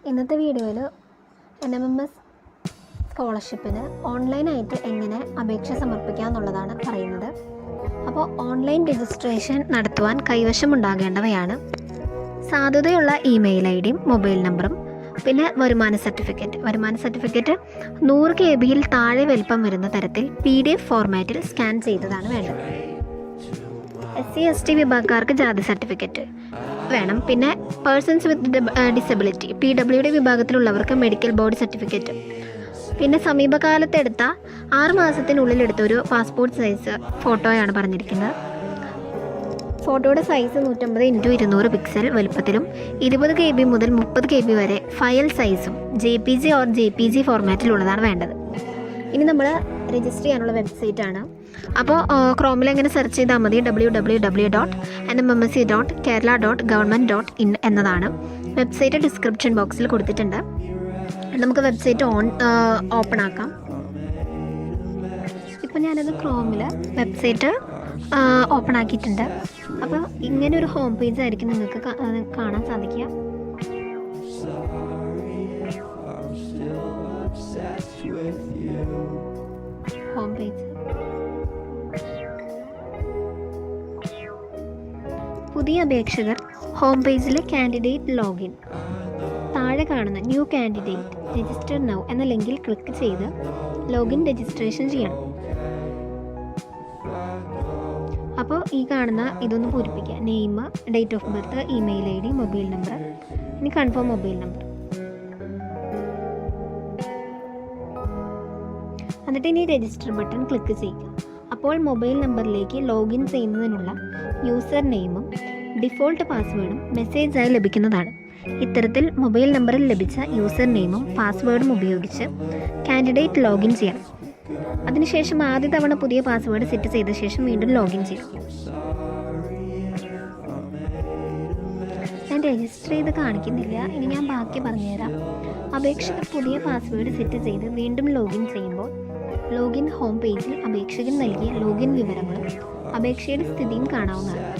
ഇന്നത്തെ വീഡിയോയിൽ nmms സ്കോളർഷിപ്പിന് ഓൺലൈനായിട്ട് എങ്ങനെ അപേക്ഷ സമർപ്പിക്കാം എന്നുള്ളതാണ് പറയുന്നത്. അപ്പോൾ ഓൺലൈൻ രജിസ്ട്രേഷൻ നടത്തുവാൻ കൈവശമുണ്ടാകേണ്ടവയാണ് സാധുതയുള്ള ഇമെയിൽ ഐഡിയും മൊബൈൽ നമ്പറും, പിന്നെ വരുമാന സർട്ടിഫിക്കറ്റ് 100 KB താഴെ വലിപ്പം വരുന്ന തരത്തിൽ PDF ഫോർമാറ്റിൽ സ്കാൻ ചെയ്തതാണ് വേണ്ടത്. SC/ST വിഭാഗക്കാർക്ക് ജാതി സർട്ടിഫിക്കറ്റ് വേണം. പിന്നെ പേഴ്സൺസ് വിത്ത് ഡിസബിലിറ്റി PWD വിഭാഗത്തിലുള്ളവർക്ക് മെഡിക്കൽ ബോർഡ് സർട്ടിഫിക്കറ്റ്. പിന്നെ സമീപകാലത്തെടുത്ത 6 മാസത്തിനുള്ളിൽ എടുത്തൊരു പാസ്പോർട്ട് സൈസ് ഫോട്ടോയാണ് പറഞ്ഞിരിക്കുന്നത്. ഫോട്ടോയുടെ സൈസ് 150x200 പിക്സൽ വലുപ്പത്തിലും 20 KB മുതൽ 30 KB വരെ ഫയൽ സൈസും JPG ഓർ JPG ഫോർമാറ്റിലുള്ളതാണ് വേണ്ടത്. ഇനി നമ്മൾ രജിസ്റ്റർ ചെയ്യാനുള്ള വെബ്സൈറ്റാണ്. അപ്പോൾ ക്രോമിൽ എങ്ങനെ സെർച്ച് ചെയ്താൽ മതി, www.nmms.kerala.government.in എന്നതാണ്. വെബ്സൈറ്റ് ഡിസ്ക്രിപ്ഷൻ ബോക്സിൽ കൊടുത്തിട്ടുണ്ട്. നമുക്ക് വെബ്സൈറ്റ് ഓപ്പൺ ആക്കാം. ഇപ്പോൾ ഞാനത് ക്രോമിൽ വെബ്സൈറ്റ് ഓപ്പൺ ആക്കിയിട്ടുണ്ട്. അപ്പോൾ ഇങ്ങനെ ഒരു ഹോം പേജ് ആയിരിക്കും നിങ്ങൾക്ക് കാണാൻ സാധിക്കുക. ഹോം പേജ് പുതിയ അപേക്ഷകർ ഹോം പേജിലെ കാൻഡിഡേറ്റ് ലോഗിൻ താഴെ കാണുന്ന ന്യൂ കാൻഡിഡേറ്റ് രജിസ്റ്റർ നൗ എന്ന ലിങ്കിൽ ക്ലിക്ക് ചെയ്ത് ലോഗിൻ രജിസ്ട്രേഷൻ ചെയ്യണം. അപ്പോൾ ഈ കാണുന്ന ഇതൊന്ന് പൂരിപ്പിക്കുക. Name, date of birth, email ID, mobile number. ഇനി കൺഫേം മൊബൈൽ നമ്പർ. എന്നിട്ട് ഇനി രജിസ്റ്റർ ബട്ടൺ ക്ലിക്ക് ചെയ്യുക. അപ്പോൾ മൊബൈൽ നമ്പറിലേക്ക് ലോഗിൻ ചെയ്യുന്നതിനുള്ള യൂസർ നെയിമും ഡിഫോൾട്ട് പാസ്വേഡും മെസ്സേജായി ലഭിക്കുന്നതാണ്. ഇത്തരത്തിൽ മൊബൈൽ നമ്പറിൽ ലഭിച്ച യൂസർ നെയിമും പാസ്വേഡും ഉപയോഗിച്ച് കാൻഡിഡേറ്റ് ലോഗിൻ ചെയ്യണം. അതിനുശേഷം ആദ്യ തവണ പുതിയ പാസ്വേഡ് സെറ്റ് ചെയ്ത ശേഷം വീണ്ടും ലോഗിൻ ചെയ്യണം. ഞാൻ രജിസ്റ്റർ ചെയ്ത് കാണിക്കുന്നില്ല, ഇനി ഞാൻ ബാക്കി പറഞ്ഞുതരാം. അപേക്ഷകർ പുതിയ പാസ്വേഡ് സെറ്റ് ചെയ്ത് വീണ്ടും ലോഗിൻ ചെയ്യുമ്പോൾ ലോഗിൻ ഹോം പേജിൽ അപേക്ഷകൻ നൽകിയ ലോഗിൻ വിവരങ്ങളും അപേക്ഷയുടെ സ്ഥിതിയും കാണാവുന്നതാണ്.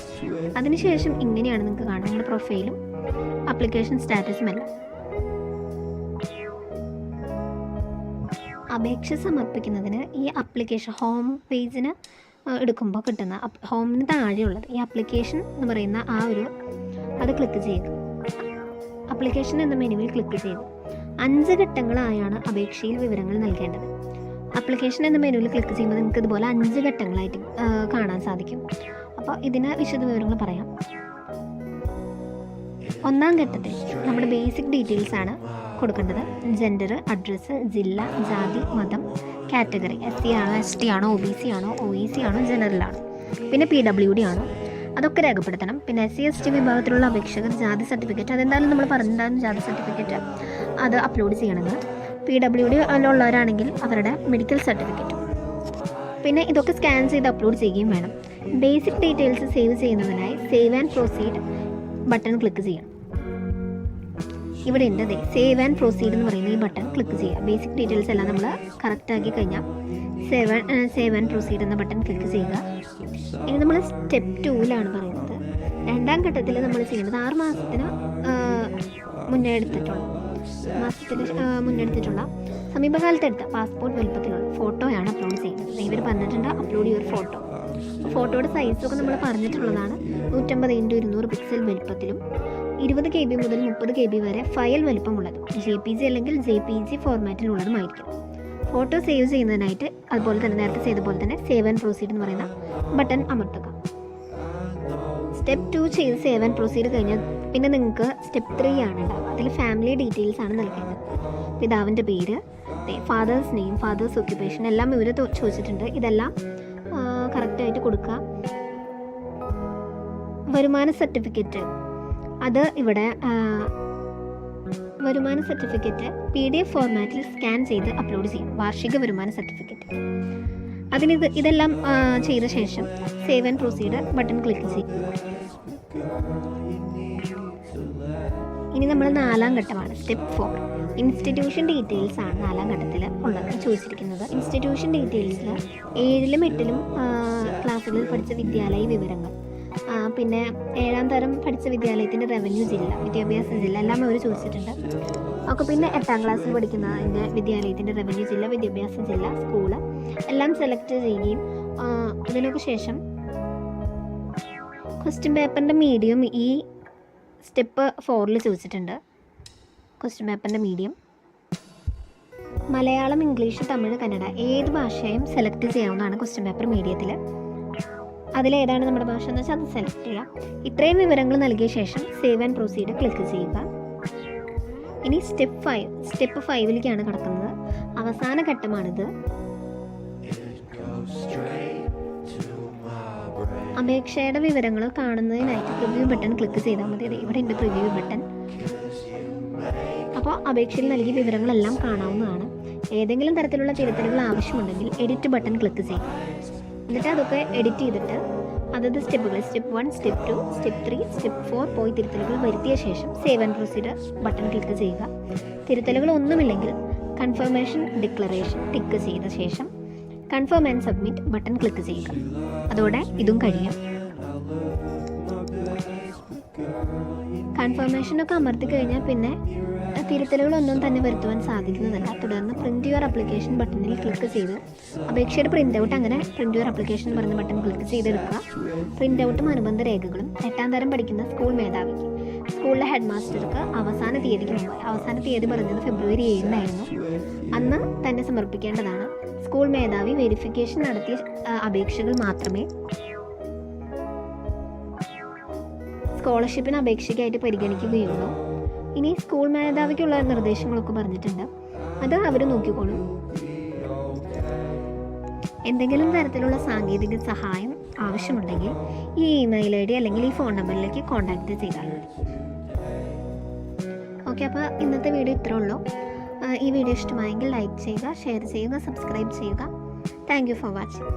അതിനുശേഷം ഇങ്ങനെയാണ് നിങ്ങൾക്ക് കാണുന്നത്, നിങ്ങളുടെ പ്രൊഫൈലും ആപ്ലിക്കേഷൻ സ്റ്റാറ്റസും എല്ലാം. അപേക്ഷ സമർപ്പിക്കുന്നതിന് ഈ ആപ്ലിക്കേഷൻ ഹോം പേജിന് എടുക്കുമ്പോൾ കിട്ടുന്ന ഹോമിന് താഴെയുള്ളത് ഈ ആപ്ലിക്കേഷൻ എന്ന് പറയുന്ന അത് ക്ലിക്ക് ചെയ്യുക. ആപ്ലിക്കേഷൻ എന്ന മെനുവിൽ ക്ലിക്ക് ചെയ്യുക. 5 ഘട്ടങ്ങളായാണ് അപേക്ഷയിൽ വിവരങ്ങൾ നൽകേണ്ടത്. ആപ്ലിക്കേഷൻ എന്ന മെനുവിൽ ക്ലിക്ക് ചെയ്യുമ്പോൾ നിങ്ങൾക്ക് ഇതുപോലെ 5 ഘട്ടങ്ങളായിട്ട് കാണാൻ സാധിക്കും. അപ്പോൾ ഇതിന് വിശദവിവരങ്ങൾ പറയാം. 1ാം ഘട്ടത്തിൽ നമ്മുടെ ബേസിക് ഡീറ്റെയിൽസ് ആണ് കൊടുക്കേണ്ടത്. ജെൻഡർ, അഡ്രസ്സ്, ജില്ല, ജാതി, മതം, കാറ്റഗറി, SC ആണോ, ST ആണോ, OBC ആണോ, OEC ആണോ, ജനറൽ ആണോ, പിന്നെ PWD ആണോ, അതൊക്കെ രേഖപ്പെടുത്തണം. പിന്നെ SC/ST വിഭാഗത്തിലുള്ള അപേക്ഷകർ ജാതി സർട്ടിഫിക്കറ്റ്, അതെന്തായാലും നമ്മൾ പറഞ്ഞിട്ടുണ്ടാകും, ജാതി സർട്ടിഫിക്കറ്റ് അത് അപ്ലോഡ് ചെയ്യണമെന്ന്. PWD ഉള്ളവരാണെങ്കിൽ അവരുടെ മെഡിക്കൽ സർട്ടിഫിക്കറ്റ്. പിന്നെ ഇതൊക്കെ സ്കാൻ ചെയ്ത് അപ്ലോഡ് ചെയ്യുകയും വേണം. ബേസിക് ഡീറ്റെയിൽസ് സേവ് ചെയ്യുന്നതിനായി save and proceed button click ചെയ്യണം. ഇവിടെ ഉണ്ട് സേവ് ആൻഡ് പ്രൊസീഡ് എന്ന് പറയുന്ന ഈ ബട്ടൺ ക്ലിക്ക് ചെയ്യുക. ബേസിക് ഡീറ്റെയിൽസ് എല്ലാം നമ്മൾ കറക്റ്റ് ആക്കി കഴിഞ്ഞാൽ സേവ് ആൻഡ് പ്രൊസീഡ് എന്ന ബട്ടൺ ക്ലിക്ക് ചെയ്യുക. ഇനി നമ്മൾ സ്റ്റെപ്പ് 2ലാണ് പറയുന്നത്. 2ാം ഘട്ടത്തിൽ നമ്മൾ ചെയ്യേണ്ടത് 6 മാസത്തിന് മുന്നേ എടുത്തിട്ടുള്ള സമീപകാലത്തെടുത്ത പാസ്പോർട്ട് വലുപ്പത്തിലുള്ള ഫോട്ടോയാണ് അപ്ലോഡ് ചെയ്യുന്നത്. ഇവർ പറഞ്ഞിട്ടുണ്ട് അപ്ലോഡ് യുവർ ഫോട്ടോ. ഫോട്ടോയുടെ സൈസൊക്കെ നമ്മൾ പറഞ്ഞിട്ടുള്ളതാണ്. 150x200 പിക്സൽ വലുപ്പത്തിലും 20 KB മുതൽ 30 KB വരെ ഫയൽ വലുപ്പമുള്ളതും JPG അല്ലെങ്കിൽ JPG ഫോർമാറ്റിലുള്ളതുമായിരിക്കും. ഫോട്ടോ സേവ് ചെയ്യുന്നതിനായിട്ട് അതുപോലെ തന്നെ നേരത്തെ ചെയ്ത പോലെ തന്നെ സേവ് ആൻഡ് പ്രൊസീഡ് എന്ന് പറയുന്ന ബട്ടൺ അമർത്തുക. സ്റ്റെപ്പ് 2 ചെയ്ത് സേവ് ആൻഡ് പ്രൊസീഡ് കഴിഞ്ഞാൽ പിന്നെ നിങ്ങൾക്ക് സ്റ്റെപ്പ് 3 ആണ് ഉണ്ടാവുക. അതിൽ ഫാമിലി ഡീറ്റെയിൽസ് ആണ് നൽകേണ്ടത്. പിതാവിൻ്റെ പേര്, ഫാദേഴ്സ് നെയിം, ഫാദേഴ്സ് ഒക്യുപ്പേഷൻ എല്ലാം ഇവർ ചോദിച്ചിട്ടുണ്ട്. ഇതെല്ലാം കറക്റ്റായിട്ട് കൊടുക്കുക. വരുമാന സർട്ടിഫിക്കറ്റ് അത് ഇവിടെ വരുമാന സർട്ടിഫിക്കറ്റ് PDF ഫോർമാറ്റിൽ സ്കാൻ ചെയ്ത് അപ്ലോഡ് ചെയ്യും. വാർഷിക വരുമാന സർട്ടിഫിക്കറ്റ് ഇതെല്ലാം ചെയ്ത ശേഷം save and proceed button click ചെയ്യും. ഇനി നമ്മൾ 4ാം ഘട്ടമാണ് സ്റ്റെപ്പ് 4. ഇൻസ്റ്റിറ്റ്യൂഷൻ ഡീറ്റെയിൽസ് ആണ് 4ാം ഘട്ടത്തിൽ ഉള്ളത് ചോദിച്ചിരിക്കുന്നത്. ഇൻസ്റ്റിറ്റ്യൂഷൻ ഡീറ്റെയിൽസിൽ 7ലും 8ലും ക്ലാസ്സുകളിൽ പഠിച്ച വിദ്യാലയ വിവരങ്ങൾ, പിന്നെ 7ാം തരം പഠിച്ച വിദ്യാലയത്തിൻ്റെ റവന്യൂ ജില്ല, വിദ്യാഭ്യാസ ജില്ല എല്ലാം അവർ ചോദിച്ചിട്ടുണ്ട്. ഒക്കെ പിന്നെ 8ാം ക്ലാസ്സിൽ പഠിക്കുന്ന അതിൻ്റെ വിദ്യാലയത്തിൻ്റെ റവന്യൂ ജില്ല, വിദ്യാഭ്യാസ ജില്ല, സ്കൂള് എല്ലാം സെലക്ട് ചെയ്യുകയും അതിനൊക്കെ ശേഷം ക്വസ്റ്റ്യൻ പേപ്പറിൻ്റെ മീഡിയം ഈ സ്റ്റെപ്പ് 4 ചോദിച്ചിട്ടുണ്ട്. ക്വസ്റ്റ്യൻ പേപ്പറിൻ്റെ മീഡിയം മലയാളം, ഇംഗ്ലീഷ്, തമിഴ്, കന്നഡ ഏത് ഭാഷയും സെലക്ട് ചെയ്യാവുന്നതാണ് ക്വസ്റ്റ്യൻ പേപ്പർ മീഡിയത്തിൽ. അതിലേതാണ് നമ്മുടെ ഭാഷ എന്ന് വെച്ചാൽ അത് സെലക്ട് ചെയ്യാം. ഇത്രയും വിവരങ്ങൾ നൽകിയ ശേഷം സേവ് ആൻഡ് പ്രൊസീഡ് ക്ലിക്ക് ചെയ്യുക. ഇനി സ്റ്റെപ്പ് 5ലേക്കാണ് കിടക്കുന്നത്. അവസാന ഘട്ടമാണിത്. അപേക്ഷയുടെ വിവരങ്ങൾ കാണുന്നതിനായിട്ട് പ്രിവ്യൂ ബട്ടൺ ക്ലിക്ക് ചെയ്താൽ മതി. ഇവിടെ ഉണ്ട് പ്രിവ്യൂ ബട്ടൺ. അപ്പോൾ അപേക്ഷയിൽ നൽകിയ വിവരങ്ങളെല്ലാം കാണാവുന്നതാണ്. ഏതെങ്കിലും തരത്തിലുള്ള തിരുത്തലുകൾ ആവശ്യമുണ്ടെങ്കിൽ എഡിറ്റ് ബട്ടൺ ക്ലിക്ക് ചെയ്യുക. എന്നിട്ട് അതൊക്കെ എഡിറ്റ് ചെയ്തിട്ട് അതത് സ്റ്റെപ്പുകൾ സ്റ്റെപ്പ് 1, സ്റ്റെപ്പ് 2, സ്റ്റെപ്പ് 3, സ്റ്റെപ്പ് 4 പോയി തിരുത്തലുകൾ വരുത്തിയ ശേഷം save and proceed button click ചെയ്യുക. തിരുത്തലുകൾ ഒന്നുമില്ലെങ്കിൽ കൺഫർമേഷൻ ഡിക്ലറേഷൻ ടിക്ക് ചെയ്ത ശേഷം confirm and submit button click ചെയ്യുക. അതോടെ ഇതും കഴിയും. കൺഫർമേഷനൊക്കെ അമർത്തി കഴിഞ്ഞാൽ പിന്നെ തിരുത്തലുകളൊന്നും തന്നെ വരുത്തുവാൻ സാധിക്കുന്നതല്ല. തുടർന്ന് പ്രിൻറ്റ് യുവർ ആപ്ലിക്കേഷൻ ബട്ടണിൽ ക്ലിക്ക് ചെയ്ത് അപേക്ഷയുടെ പ്രിൻ്റ് ഔട്ട്, അങ്ങനെ പ്രിൻറ്റ് യുവർ ആപ്ലിക്കേഷൻ എന്ന് പറയുന്ന ബട്ടൺ ക്ലിക്ക് ചെയ്തെടുക്കുക. പ്രിൻ്റ് ഔട്ടും അനുബന്ധ രേഖകളും 8ാം തരം പഠിക്കുന്ന സ്കൂൾ മേധാവിക്ക്, സ്കൂളിലെ ഹെഡ് മാസ്റ്റർക്ക് അവസാന തീയതിക്ക് മുമ്പ്, അവസാന തീയതി പറഞ്ഞത് ഫെബ്രുവരി 7-നായിരുന്നു, അന്ന് തന്നെ സമർപ്പിക്കേണ്ടതാണ്. സ്കൂൾ മേധാവി വെരിഫിക്കേഷൻ നടത്തിയ അപേക്ഷകൾ മാത്രമേ സ്കോളർഷിപ്പിന് അപേക്ഷയ്ക്കായിട്ട് പരിഗണിക്കുകയുള്ളൂ. ഇനി സ്കൂൾ മേധാവിക്കുള്ള നിർദ്ദേശങ്ങളൊക്കെ പറഞ്ഞിട്ടുണ്ട്, അത് അവർ നോക്കിക്കോളും. എന്തെങ്കിലും തരത്തിലുള്ള സാങ്കേതിക സഹായം ആവശ്യമുണ്ടെങ്കിൽ ഈ ഇമെയിൽ ID അല്ലെങ്കിൽ ഈ ഫോൺ നമ്പറിലേക്ക് കോൺടാക്റ്റ് ചെയ്താൽ മതി. ഓക്കെ, അപ്പോൾ ഇന്നത്തെ വീഡിയോ ഇത്രേ ഉള്ളൂ. ഈ വീഡിയോ ഇഷ്ടമായെങ്കിൽ ലൈക്ക് ചെയ്യുക, ഷെയർ ചെയ്യുക, സബ്സ്ക്രൈബ് ചെയ്യുക. Thank you for watching.